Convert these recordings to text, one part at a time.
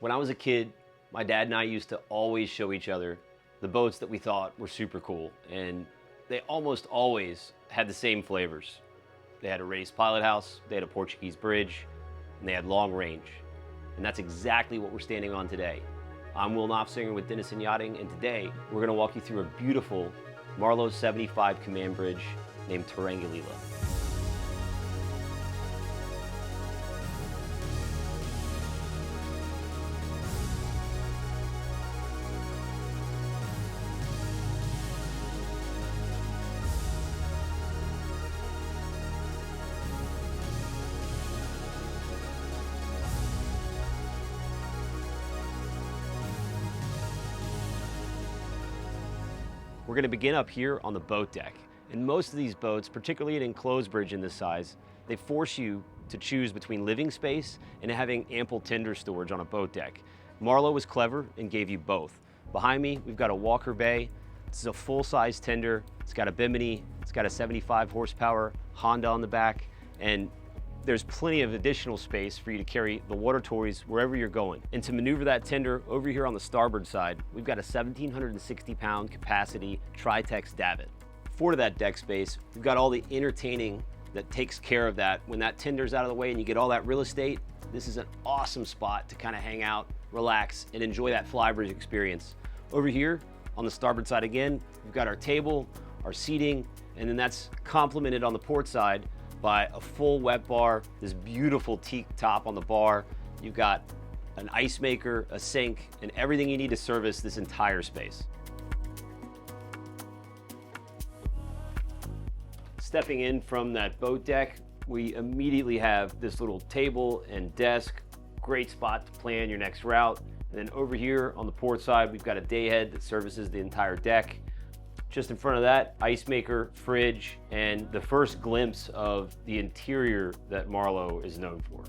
When I was a kid, my dad and I used to always show each other the boats that we thought were super cool, and they almost always had the same flavors. They had a raised pilot house, they had a Portuguese bridge, and they had long range. And that's exactly what we're standing on today. I'm Will Noftsinger with Denison Yachting, and today we're going to walk you through a beautiful Marlow 75 command bridge named TURANGALILA. We're going to begin up here on the boat deck. And most of these boats, particularly an enclosed bridge in this size, they force you to choose between living space and having ample tender storage on a boat deck. Marlow was clever and gave you both. Behind me, we've got a Walker Bay. This is a full-size tender. It's got a Bimini. It's got a 75 horsepower Honda on the back. And there's plenty of additional space for you to carry the water toys wherever you're going. And to maneuver that tender over here on the starboard side, we've got a 1,760 pound capacity Tritech davit. For that deck space, we've got all the entertaining that takes care of that. When that tender's out of the way and you get all that real estate, this is an awesome spot to kind of hang out, relax, and enjoy that flybridge experience. Over here on the starboard side again, we've got our table, our seating, and then that's complemented on the port side by a full wet bar, this beautiful teak top on the bar. You've got an ice maker, a sink, and everything you need to service this entire space. Stepping in from that boat deck, we immediately have this little table and desk, great spot to plan your next route. And then over here on the port side, we've got a day head that services the entire deck. Just in front of that, ice maker, fridge, and the first glimpse of the interior that Marlow is known for.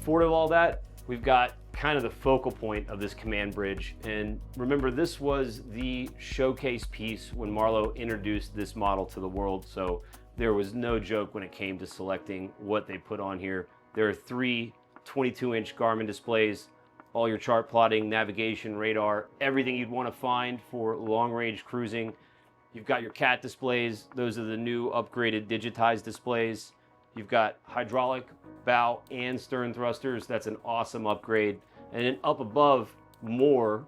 Forward of all that, we've got kind of the focal point of this command bridge. And remember, this was the showcase piece when Marlow introduced this model to the world. So there was no joke when it came to selecting what they put on here. There are three 22-inch Garmin displays, all your chart plotting, navigation, radar, everything you'd want to find for long-range cruising. You've got your CAT displays. Those are the new upgraded digitized displays. You've got hydraulic bow and stern thrusters. That's an awesome upgrade. And then up above, more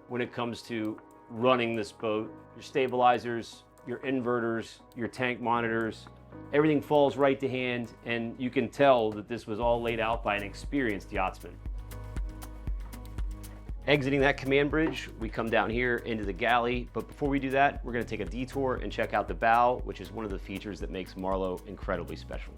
when it comes to running this boat. Your stabilizers, your inverters, your tank monitors, everything falls right to hand, and you can tell that this was all laid out by an experienced yachtsman. Exiting that command bridge, we come down here into the galley, but before we do that, we're going to take a detour and check out the bow, which is one of the features that makes Marlow incredibly special.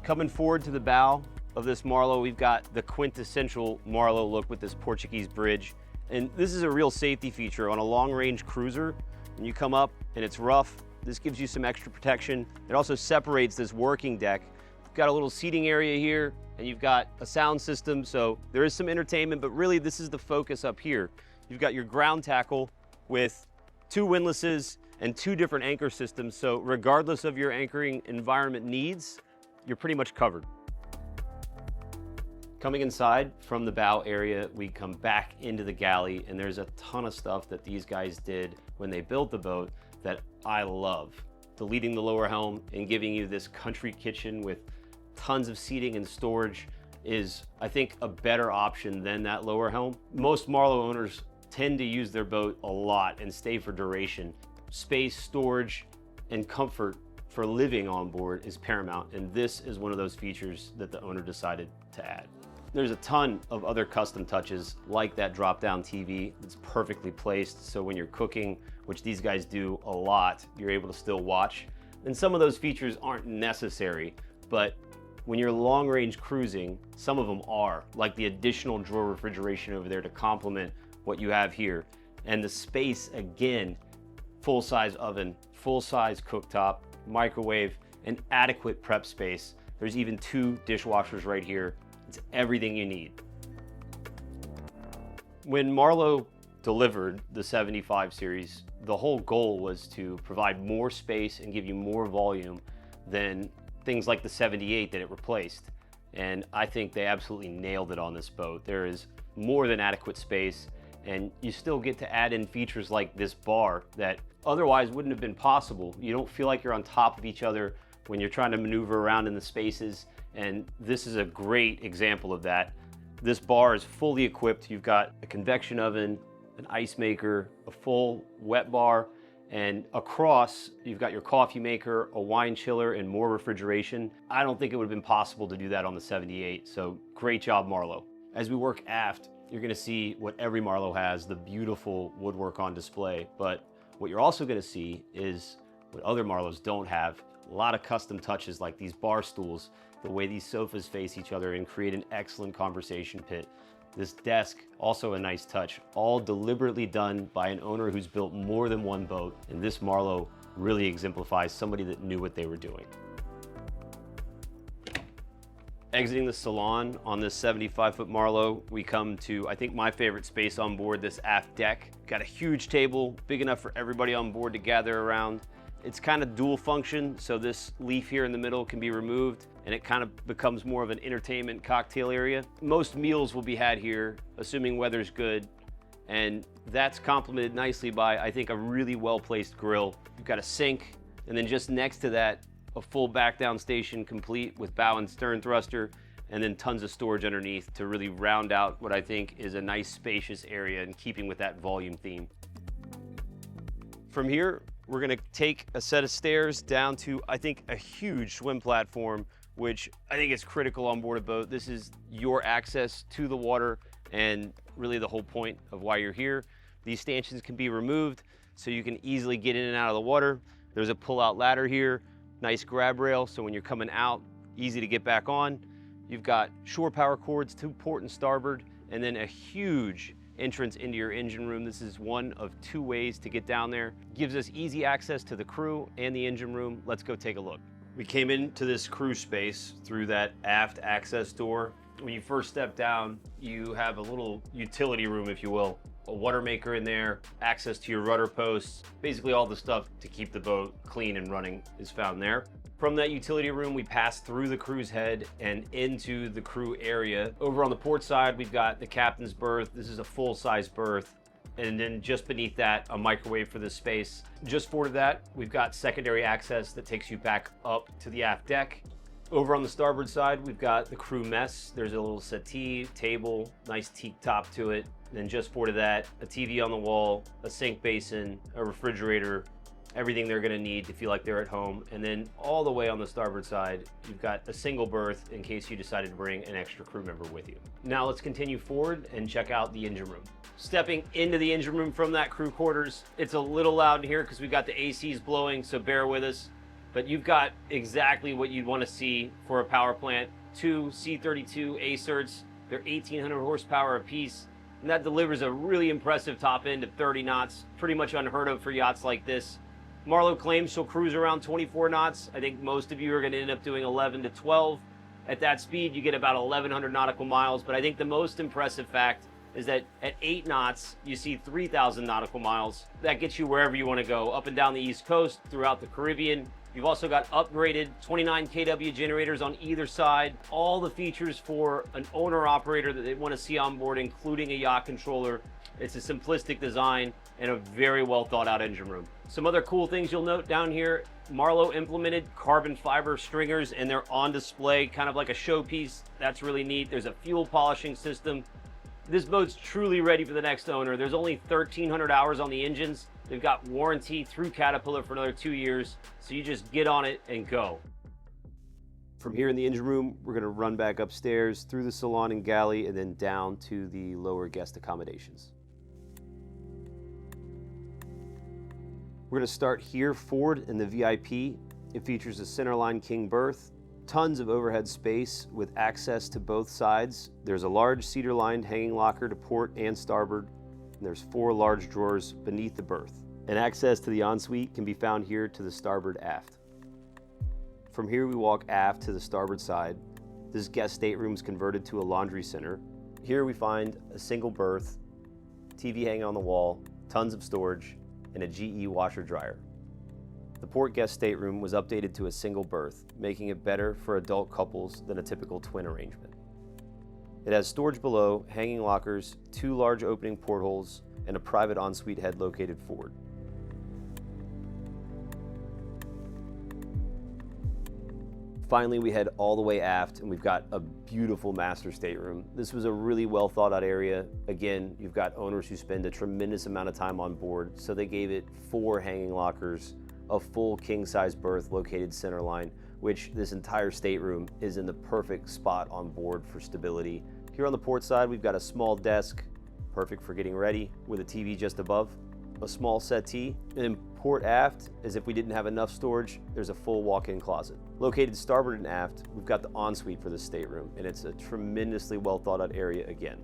Coming forward to the bow of this Marlow, we've got the quintessential Marlow look with this Portuguese bridge. And this is a real safety feature on a long-range cruiser. When you come up and it's rough, this gives you some extra protection. It also separates this working deck. You've got a little seating area here, and you've got a sound system, so there is some entertainment, but really this is the focus up here. You've got your ground tackle with two windlasses and two different anchor systems, so regardless of your anchoring environment needs, you're pretty much covered. Coming inside from the bow area, we come back into the galley, and there's a ton of stuff that these guys did when they built the boat that I love. Deleting the lower helm and giving you this country kitchen with tons of seating and storage is, I think, a better option than that lower helm. Most Marlow owners tend to use their boat a lot and stay for duration. Space, storage, and comfort for living on board is paramount, and this is one of those features that the owner decided to add. There's a ton of other custom touches like that drop-down TV that's perfectly placed, so when you're cooking, which these guys do a lot, you're able to still watch. And some of those features aren't necessary, but when you're long-range cruising, some of them are, like the additional drawer refrigeration over there to complement what you have here. And the space, again, full-size oven, full-size cooktop, microwave, and adequate prep space. There's even two dishwashers right here. It's everything you need. When Marlow delivered the 75 series, the whole goal was to provide more space and give you more volume than things like the 78 that it replaced. and I think they absolutely nailed it on this boat. There is more than adequate space, and you still get to add in features like this bar that otherwise wouldn't have been possible. You don't feel like you're on top of each other when you're trying to maneuver around in the spaces, and this is a great example of that. This bar is fully equipped. You've got a convection oven, an ice maker, a full wet bar, and across you've got your coffee maker, a wine chiller, and more refrigeration. I don't think it would have been possible to do that on the 78, so great job, Marlow. As we work aft, you're gonna see what every Marlow has, the beautiful woodwork on display, but what you're also gonna see is what other Marlows don't have. A lot of custom touches like these bar stools, the way these sofas face each other and create an excellent conversation pit. This desk, also a nice touch, all deliberately done by an owner who's built more than one boat, and this Marlow really exemplifies somebody that knew what they were doing. Exiting the salon on this 75-foot Marlow, we come to, I think, my favorite space on board, this aft deck. Got a huge table, big enough for everybody on board to gather around. It's kind of dual function, so this leaf here in the middle can be removed and it kind of becomes more of an entertainment cocktail area. Most meals will be had here, assuming weather's good, and that's complemented nicely by, I think, a really well-placed grill. You've got a sink, and then just next to that, a full back-down station complete with bow and stern thruster, and then tons of storage underneath to really round out what I think is a nice spacious area in keeping with that volume theme. From here, we're gonna take a set of stairs down to, I think, a huge swim platform, which I think is critical on board a boat. This is your access to the water and really the whole point of why you're here. These stanchions can be removed so you can easily get in and out of the water. There's a pull-out ladder here, nice grab rail, so when you're coming out, easy to get back on. You've got shore power cords to port and starboard, and then a huge entrance into your engine room. This is one of two ways to get down there. Gives us easy access to the crew and the engine room. Let's go take a look. We came into this crew space through that aft access door. When you first step down, you have a little utility room, if you will. A water maker in there, access to your rudder posts. Basically all the stuff to keep the boat clean and running is found there. From that utility room, we pass through the crew's head and into the crew area. Over on the port side, we've got the captain's berth. This is a full-size berth. And then just beneath that, a microwave for this space. Just forward of that, we've got secondary access that takes you back up to the aft deck. Over on the starboard side, we've got the crew mess. There's a little settee, table, nice teak top to it. And then just forward of that, a TV on the wall, a sink basin, a refrigerator, everything they're gonna need to feel like they're at home. And then all the way on the starboard side, you've got a single berth in case you decided to bring an extra crew member with you. Now let's continue forward and check out the engine room. Stepping into the engine room from that crew quarters, it's a little loud in here because we've got the ACs blowing, so bear with us. But you've got exactly what you'd want to see for a power plant. Two C-32 ACERTs, they're 1,800 horsepower apiece, and that delivers a really impressive top end of 30 knots, pretty much unheard of for yachts like this. Marlow claims she'll cruise around 24 knots. I think most of you are going to end up doing 11 to 12. At that speed, you get about 1,100 nautical miles, but I think the most impressive fact is that at 8 knots, you see 3,000 nautical miles. That gets you wherever you want to go, up and down the East Coast, throughout the Caribbean. You've also got upgraded 29 kW generators on either side. All the features for an owner-operator that they want to see on board, including a yacht controller. It's a simplistic design and a very well thought out engine room. Some other cool things you'll note down here, Marlow implemented carbon fiber stringers and they're on display, kind of like a showpiece. That's really neat. There's a fuel polishing system. This boat's truly ready for the next owner. There's only 1,300 hours on the engines. They've got warranty through Caterpillar for another 2 years. So you just get on it and go. From here in the engine room, we're gonna run back upstairs through the salon and galley and then down to the lower guest accommodations. We're gonna start here forward in the VIP. It features a centerline king berth, tons of overhead space with access to both sides. There's a large cedar-lined hanging locker to port and starboard, and there's 4 large drawers beneath the berth. And access to the ensuite can be found here to the starboard aft. From here we walk aft to the starboard side. This guest stateroom is converted to a laundry center. Here we find a single berth, TV hanging on the wall, tons of storage, and a GE washer dryer. The port guest stateroom was updated to a single berth, making it better for adult couples than a typical twin arrangement. It has storage below, hanging lockers, 2 large opening portholes, and a private ensuite head located forward. Finally, we head all the way aft and we've got a beautiful master stateroom. This was a really well thought out area. Again, you've got owners who spend a tremendous amount of time on board, so they gave it 4 hanging lockers, a full king-size berth located centerline, which this entire stateroom is in the perfect spot on board for stability. Here on the port side, we've got a small desk, perfect for getting ready, with a TV just above, a small settee, and then port aft, as if we didn't have enough storage, there's a full walk-in closet. Located starboard and aft, we've got the ensuite for the stateroom, and it's a tremendously well thought out area again.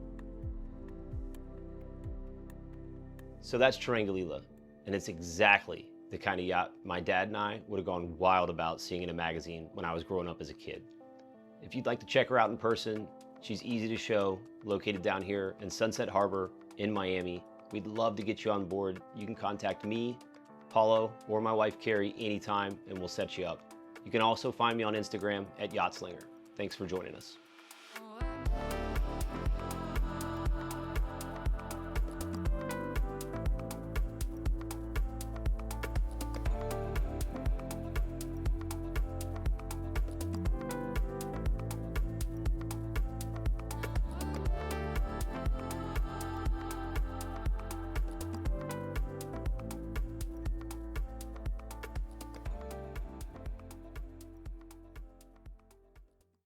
So that's Turangalila, and it's exactly the kind of yacht my dad and I would have gone wild about seeing in a magazine when I was growing up as a kid. If you'd like to check her out in person, she's easy to show, located down here in Sunset Harbor in Miami. We'd love to get you on board. You can contact me, Paulo, or my wife Carrie anytime, and we'll set you up. You can also find me on Instagram at Yachtslinger. Thanks for joining us.